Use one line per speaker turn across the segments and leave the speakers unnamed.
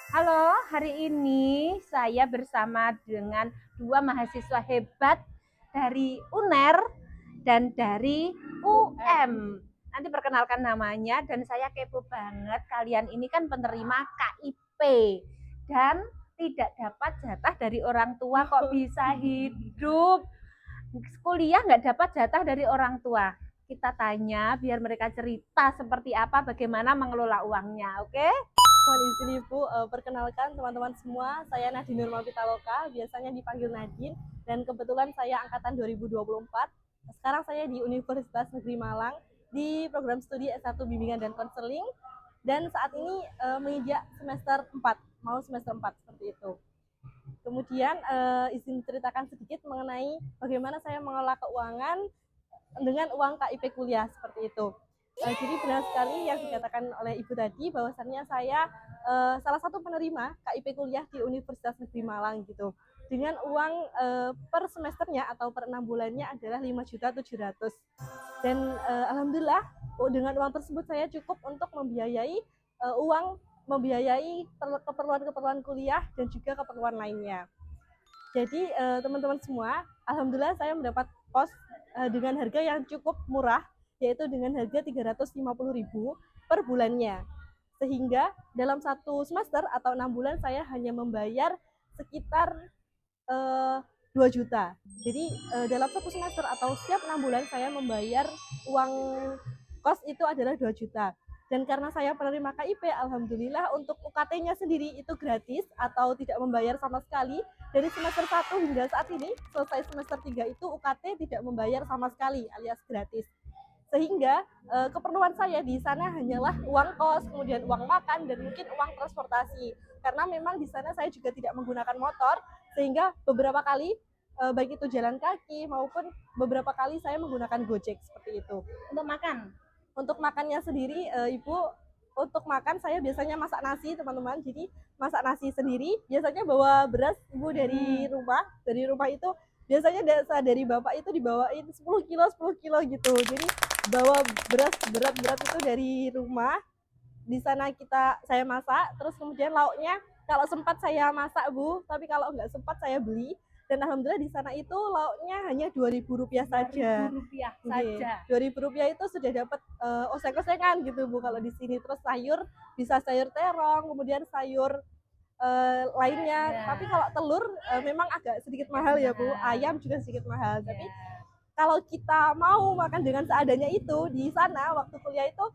Halo, hari ini saya bersama dengan dua mahasiswa hebat dari UNER dan dari UM. Nanti perkenalkan namanya dan saya kepo banget. Kalian ini kan penerima KIP dan tidak dapat jatah dari orang tua kok bisa hidup. Kuliah nggak dapat jatah dari orang tua. Kita tanya biar mereka cerita seperti apa, bagaimana mengelola uangnya, oke?
Mohon izin Ibu, perkenalkan teman-teman semua, saya Nadine Nurma Pitaloka, biasanya dipanggil Nadine, dan kebetulan saya angkatan 2024. Sekarang saya di Universitas Negeri Malang, di program studi S1 Bimbingan dan Konseling, dan saat ini menginjak semester 4, mau semester 4 seperti itu. Kemudian izin ceritakan sedikit mengenai bagaimana saya mengelola keuangan dengan uang KIP kuliah seperti itu. Jadi benar sekali yang dikatakan oleh Ibu tadi bahwasannya saya salah satu penerima KIP kuliah di Universitas Negeri Malang gitu. Dengan uang per semesternya atau per 6 bulannya adalah 5.700.000. Dan alhamdulillah dengan uang tersebut saya cukup untuk membiayai keperluan-keperluan kuliah dan juga keperluan lainnya. Jadi teman-teman semua, alhamdulillah saya mendapat kos dengan harga yang cukup murah, yaitu dengan harga 350.000 per bulannya. Sehingga dalam satu semester atau 6 bulan saya hanya membayar sekitar 2 juta. Jadi dalam satu semester atau setiap 6 bulan saya membayar uang kos itu adalah 2 juta. Dan karena saya penerima KIP, alhamdulillah untuk UKT-nya sendiri itu gratis atau tidak membayar sama sekali. Dari semester 1 hingga saat ini, selesai semester 3 itu UKT tidak membayar sama sekali alias gratis. Sehingga keperluan saya di sana hanyalah uang kos, kemudian uang makan, dan mungkin uang transportasi. Karena memang di sana saya juga tidak menggunakan motor, sehingga beberapa kali baik itu jalan kaki maupun beberapa kali saya menggunakan Gojek seperti itu.
Untuk makan?
Untuk makannya sendiri, Ibu, untuk makan saya biasanya masak nasi teman-teman. Jadi masak nasi sendiri, biasanya bawa beras Ibu dari rumah. Dari rumah itu biasanya dari bapak itu dibawain 10 kilo 10 kilo gitu. Jadi bawa beras berat-berat itu dari rumah. Di sana saya masak, terus kemudian lauknya kalau sempat saya masak Bu, tapi kalau nggak sempat saya beli. Dan alhamdulillah di sana itu lauknya hanya Rp2.000 saja.
Rp2.000 saja.
Rp2.000 itu sudah dapat oseng-osengan gitu Bu kalau di sini. Terus sayur bisa sayur terong, kemudian sayur lainnya.
Ya.
Tapi kalau telur memang agak sedikit mahal ya Bu. Ayam juga sedikit mahal. Tapi kalau kita mau makan dengan seadanya itu di sana waktu kuliah itu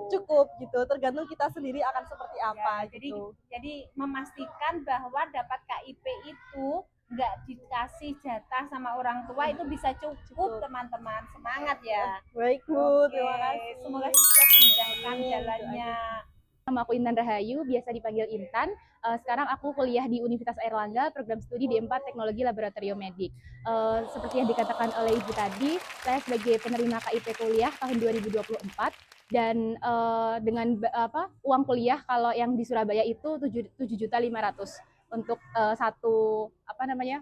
cukup gitu, tergantung kita sendiri akan seperti apa
ya,
gitu.
Jadi memastikan bahwa dapat KIP itu nggak dikasih jatah sama orang tua itu bisa cukup teman-teman. Semangat ya.
Baik Bu,
terima kasih. Semoga sukses memudahkan jalannya.
Nama aku Intan Rahayu, biasa dipanggil Intan. Sekarang aku kuliah di Universitas Airlangga, program studi D4 Teknologi Laboratorium Medik. Seperti yang dikatakan oleh Ibu tadi, saya sebagai penerima KIP kuliah tahun 2024 dan dengan uang kuliah kalau yang di Surabaya itu 7.500.000 untuk satu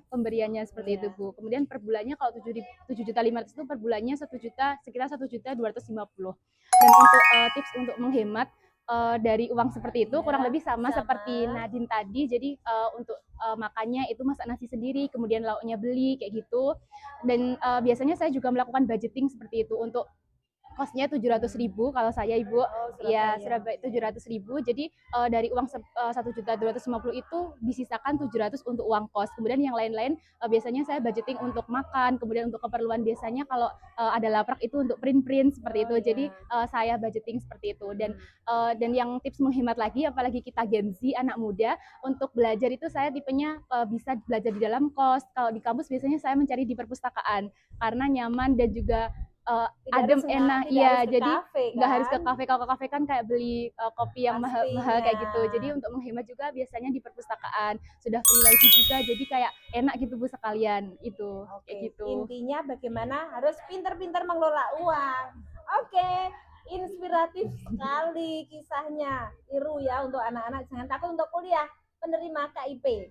pemberiannya seperti itu Bu. Kemudian per bulannya kalau 7.500.000 itu per bulannya sekitar 1.250.000. Dan untuk tips untuk menghemat dari uang seperti itu kurang lebih sama seperti Nadine tadi. Jadi untuk makannya itu masak nasi sendiri, kemudian lauknya beli kayak gitu. Dan biasanya saya juga melakukan budgeting seperti itu untuk kosnya 700.000 kalau saya Ibu. Ya Surabaya 700.000. Jadi dari uang 1.250.000 itu disisakan 700 untuk uang kos. Kemudian yang lain-lain biasanya saya budgeting untuk makan, kemudian untuk keperluan biasanya kalau ada laprak itu untuk print seperti itu. Jadi saya budgeting seperti itu. Dan yang tips menghemat lagi, apalagi kita Gen Z anak muda, untuk belajar itu saya tipenya bisa belajar di dalam kos. Kalau di kampus biasanya saya mencari di perpustakaan karena nyaman dan juga adem enak ya, jadi nggak harus ke kafe. Kalau ke kafe kan kayak beli kopi yang mahal kayak gitu. Jadi untuk menghemat juga biasanya di perpustakaan sudah free wifi juga, jadi kayak enak gitu Bu sekalian itu. Kayak gitu.
Intinya bagaimana harus pintar-pintar mengelola uang. Inspiratif sekali kisahnya. Tiru ya untuk anak-anak, jangan takut untuk kuliah, penerima KIP.